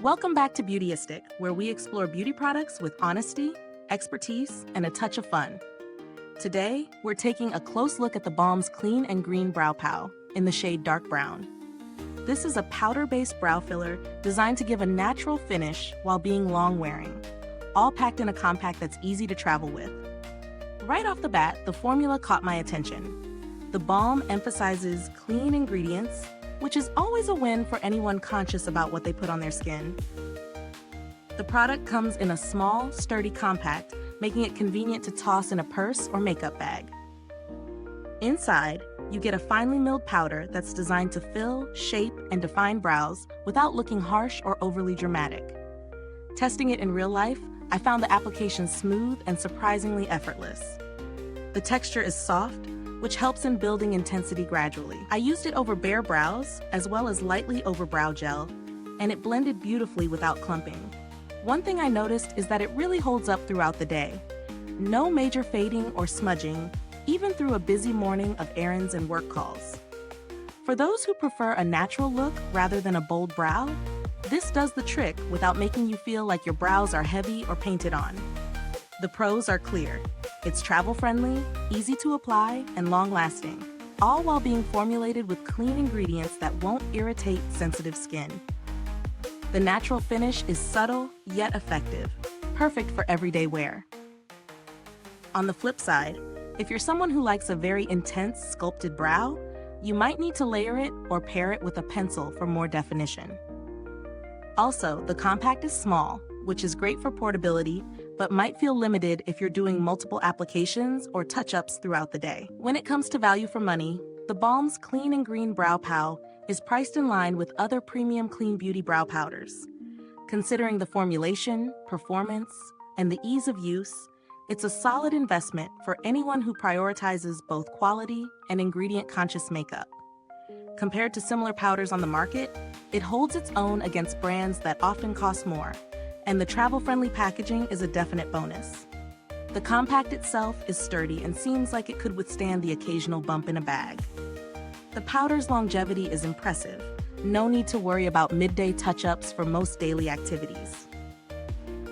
Welcome back to Beautyistic, where we explore beauty products with honesty, expertise, and a touch of fun. Today, we're taking a close look at theBalm's Clean and Green Brow Pow in the shade Dark Brown. This is a powder-based brow filler designed to give a natural finish while being long-wearing, all packed in a compact that's easy to travel with. Right off the bat, the formula caught my attention. theBalm emphasizes clean ingredients, which is always a win for anyone conscious about what they put on their skin. The product comes in a small, sturdy compact, making it convenient to toss in a purse or makeup bag. Inside, you get a finely milled powder that's designed to fill, shape, and define brows without looking harsh or overly dramatic. Testing it in real life, I found the application smooth and surprisingly effortless. The texture is soft, which helps in building intensity gradually. I used it over bare brows, as well as lightly over brow gel, and it blended beautifully without clumping. One thing I noticed is that it really holds up throughout the day. No major fading or smudging, even through a busy morning of errands and work calls. For those who prefer a natural look rather than a bold brow, this does the trick without making you feel like your brows are heavy or painted on. The pros are clear. It's travel-friendly, easy to apply, and long-lasting, all while being formulated with clean ingredients that won't irritate sensitive skin. The natural finish is subtle, yet effective, perfect for everyday wear. On the flip side, if you're someone who likes a very intense, sculpted brow, you might need to layer it or pair it with a pencil for more definition. Also, the compact is small, which is great for portability, but might feel limited if you're doing multiple applications or touch-ups throughout the day. When it comes to value for money, theBalm's Clean and Green Brow Pow is priced in line with other premium clean beauty brow powders. Considering the formulation, performance, and the ease of use, it's a solid investment for anyone who prioritizes both quality and ingredient-conscious makeup. Compared to similar powders on the market, it holds its own against brands that often cost more, and the travel-friendly packaging is a definite bonus. The compact itself is sturdy and seems like it could withstand the occasional bump in a bag. The powder's longevity is impressive. No need to worry about midday touch-ups for most daily activities.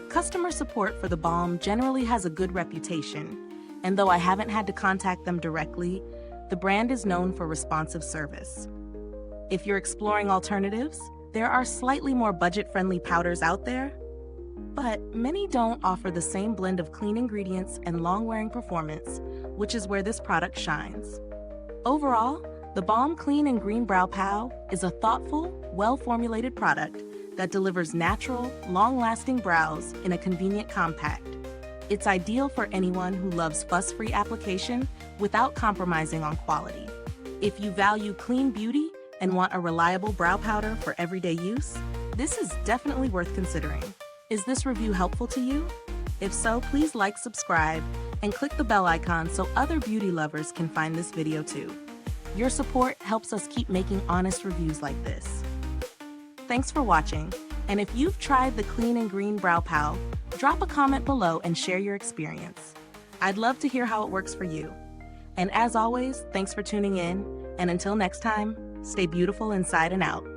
Customer support for theBalm generally has a good reputation, and though I haven't had to contact them directly, the brand is known for responsive service. If you're exploring alternatives, there are slightly more budget-friendly powders out there, but many don't offer the same blend of clean ingredients and long-wearing performance, which is where this product shines. Overall, theBalm Clean and Green Brow Pow is a thoughtful, well-formulated product that delivers natural, long-lasting brows in a convenient compact. It's ideal for anyone who loves fuss-free application without compromising on quality. If you value clean beauty and want a reliable brow powder for everyday use, this is definitely worth considering. Is this review helpful to you? If so, please like, subscribe, and click the bell icon so other beauty lovers can find this video too. Your support helps us keep making honest reviews like this. Thanks for watching, and if you've tried the Clean and Green Brow Pow, drop a comment below and share your experience. I'd love to hear how it works for you. And as always, thanks for tuning in, and until next time, stay beautiful inside and out.